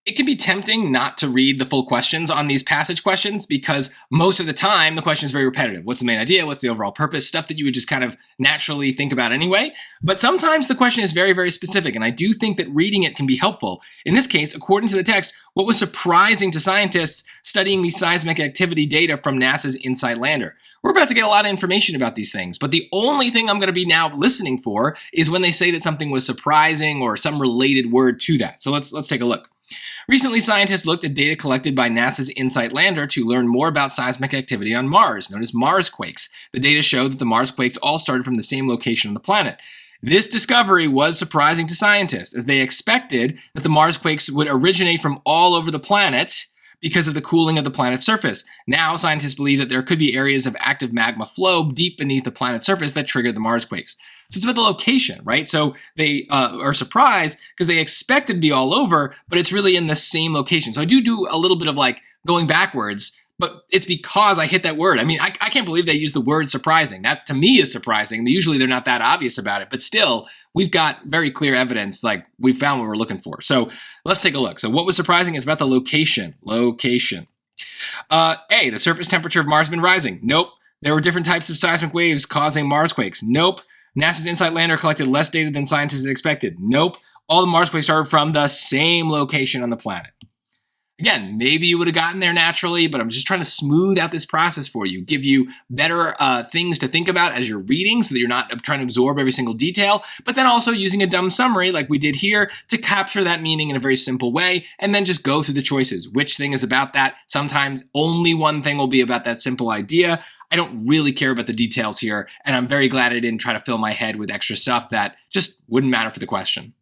It can be tempting not to read the full questions on these passage questions because most of the time the question is very repetitive. What's the main idea? What's the overall purpose? Stuff that you would just kind of naturally think about anyway. But sometimes the question is very, very specific, and I do think that reading it can be helpful. In this case, according to the text, what was surprising to scientists studying the seismic activity data from NASA's InSight lander? We're about to get a lot of information about these things, but the only thing I'm going to be now listening for is when they say that something was surprising or some related word to that. So let's take a look. Recently, scientists looked at data collected by NASA's InSight lander to learn more about seismic activity on Mars, known as Marsquakes. The data showed that the Marsquakes all started from the same location on the planet. This discovery was surprising to scientists, as they expected that the Marsquakes would originate from all over the planet because of the cooling of the planet's surface. Now, scientists believe that there could be areas of active magma flow deep beneath the planet's surface that triggered the Marsquakes. So it's about the location, right? So they are surprised because they expect it to be all over, but it's really in the same location. So I do a little bit of like going backwards, but it's because I hit that word. I mean, I can't believe they use the word surprising. That to me is surprising. Usually they're not that obvious about it, but still, we've got very clear evidence, like we found what we're looking for. So let's take a look. So what was surprising is about the location. A, the surface temperature of Mars has been rising. Nope. There were different types of seismic waves causing Marsquakes. Nope. NASA's InSight lander collected less data than scientists had expected. Nope. All the Marsquakes started from the same location on the planet. Again, maybe you would have gotten there naturally, but I'm just trying to smooth out this process for you, give you better things to think about as you're reading so that you're not trying to absorb every single detail, but then also using a dumb summary like we did here to capture that meaning in a very simple way, and then just go through the choices. Which thing is about that? Sometimes only one thing will be about that simple idea. I don't really care about the details here, and I'm very glad I didn't try to fill my head with extra stuff that just wouldn't matter for the question.